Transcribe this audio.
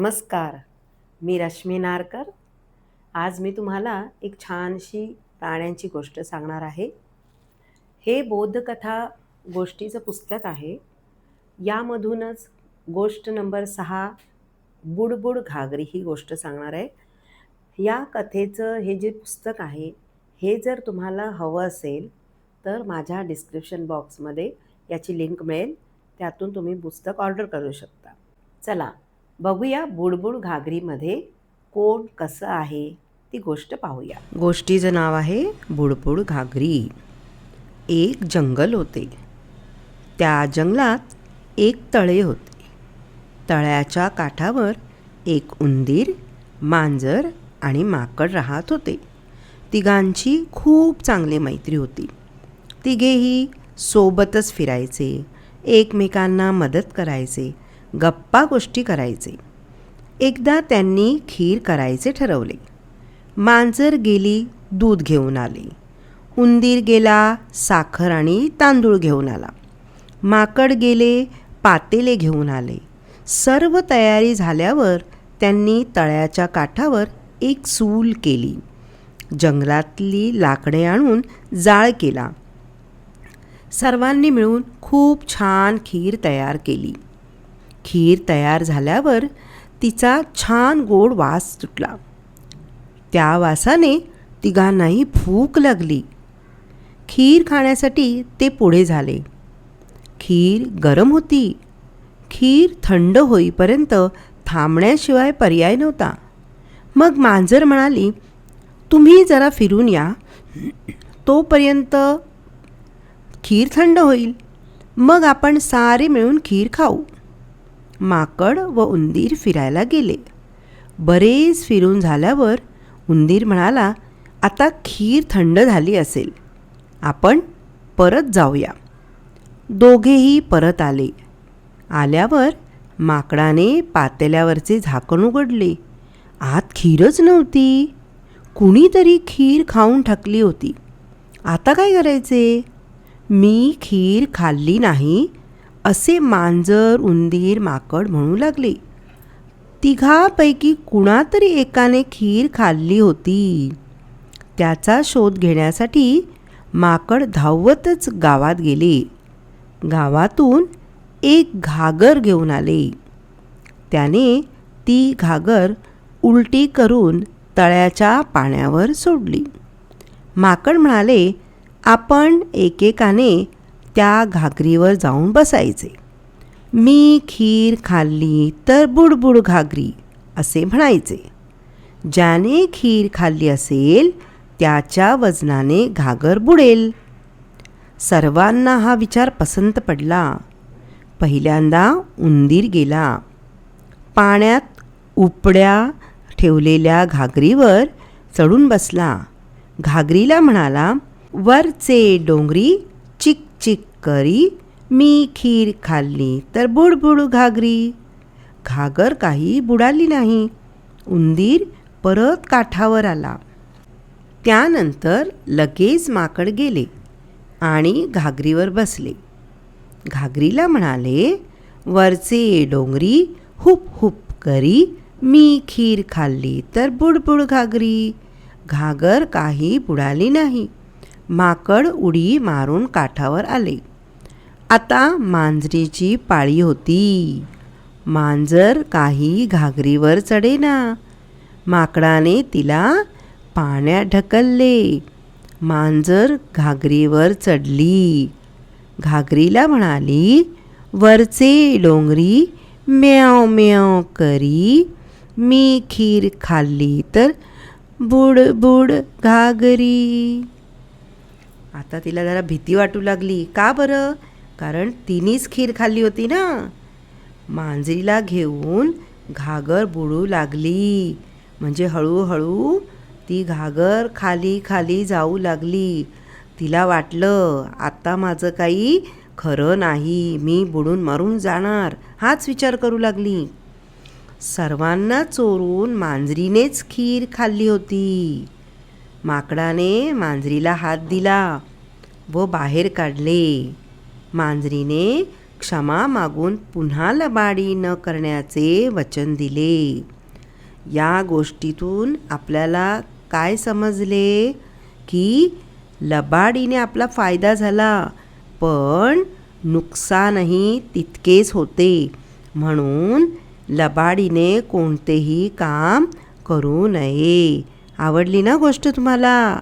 नमस्कार. मी रश्मी नारकर. आज मी तुम्हाला एक छानशी प्राण्यांची गोष्ट सांगणार आहे. हे बोधकथा गोष्टीचं पुस्तक आहे. यामधूनच गोष्ट नंबर 6 बुडबुड घागरी ही गोष्ट सांगणार आहे. या कथेचं हे जे पुस्तक आहे हे जर तुम्हाला हवं असेल तर माझ्या डिस्क्रिप्शन बॉक्समध्ये याची लिंक मिळेल. त्यातून तुम्ही पुस्तक ऑर्डर करू शकता. चला बघूया बुडबुड घागरीमध्ये कोण कसं आहे ती गोष्ट पाहूया. गोष्टीचं नाव आहे बुडबुड घागरी. एक जंगल होते. त्या जंगलात एक तळे होते. तळ्याच्या काठावर एक उंदीर, मांजर आणि माकड राहत होते. तिघांची खूप चांगली मैत्री होती. तिघेही सोबतच फिरायचे, एकमेकांना मदत करायचे, गप्पा गोष्टी करायचे. एकदा त्यांनी खीर करायचे ठरवले. मांजर गेली दूध घेऊन आले. उंदीर गेला साखर आणि तांदूळ घेऊन आला. माकड गेले पातेले घेऊन आले. सर्व तयारी झाल्यावर त्यांनी तळ्याच्या काठावर एक चूल केली. जंगलातली लाकडे आणून जाळ केला. सर्वांनी मिळून खूप छान खीर तयार केली. खीर तयार झाल्यावर तिचा छान गोड वास सुटला. त्या वासाने तिघांनाही भूक लागली. खीर खाण्यासाठी ते पुढे झाले. खीर गरम होती. खीर थंड होईपर्यंत थांबण्याशिवाय पर्याय नव्हता. मग मांजर म्हणाली, तुम्ही जरा फिरून या, तोपर्यंत खीर थंड होईल, मग आपण सारे मिळून खीर खाऊ. माकड व उंदीर फिरायला गेले. बरेच फिरून झाल्यावर उंदीर म्हणाला, आता खीर थंड झाली असेल, आपण परत जाऊया. दोघेही परत आले. आल्यावर माकडाने पातेल्यावरचे झाकण उघडले. आत खीरच नव्हती. कुणीतरी खीर खाऊन टाकली होती. आता काय करायचे? मी खीर खाल्ली नाही असे मांजर, उंदीर, माकड म्हणू लागले. तिघापैकी कुणातरी एकाने खीर खाल्ली होती. त्याचा शोध घेण्यासाठी माकड धावतच गावात गेले. गावातून एक घागर घेऊन आले. त्याने ती घागर उलटी करून तळ्याच्या पाण्यावर सोडली. माकड म्हणाले, आपण एकेकाने त्या घागरीवर जाऊन बसायचे. मी खीर खाल्ली तर बुडबुड घागरी असे म्हणायचे. ज्याने खीर खाल्ली असेल त्याच्या वजनाने घागर बुडेल. सर्वांना हा विचार पसंत पडला. पहिल्यांदा उंदीर गेला. पाण्यात उपड्या ठेवलेल्या घागरीवर चढून बसला. घागरीला म्हणाला, वरचे डोंगरी चिक चिक करी, मी खीर खाल्ली तर बुडबुड घागरी. घागर काही बुडाली नाही. उंदीर परत काठावर आला. त्यानंतर लगेच माकड गेले आणि घागरीवर बसले. घागरीला म्हणाले, वरचे डोंगरी हुप हुप करी, मी खीर खाल्ली तर बुडबुड घागरी. घागर काही बुडाली नाही. माकड उडी मारून काठावर आले. आता मांजरीची पाळी होती. मांजर काही घागरीवर चढेना. माकडाने तिला पाण्यात ढकलले. मांजर घागरीवर चढली. घागरीला म्हणाली, वरचे डोंगरी म्याव म्याव करी, मी खीर खाल्ली तर बुडबुड घागरी. आता तिला जरा भीती वाटू लागली. का बरं? कारण तिनेच खीर खाल्ली होती ना. मांजरीला घेऊन घागर बुडू लागली. म्हणजे हळूहळू ती घागर खाली खाली जाऊ लागली. तिला वाटलं, आता माझं काही खरं नाही, मी बुडून मरून जाणार, हाच विचार करू लागली. सर्वांना चोरून मांजरीनेच खीर खाल्ली होती. माकडाने मांजरीला हात दिला व बाहेर काढले. मांजरीने क्षमा मागून पुन्हा लबाडी न करण्याचे वचन दिले. या गोष्टीतून आपल्याला काय समजले की लबाडीने आपला फायदा झाला, पण नुकसानही तितकेच होते. म्हणून लबाडीने कोणतेही काम करू नये. आवडली ना गोष्ट तुम्हाला?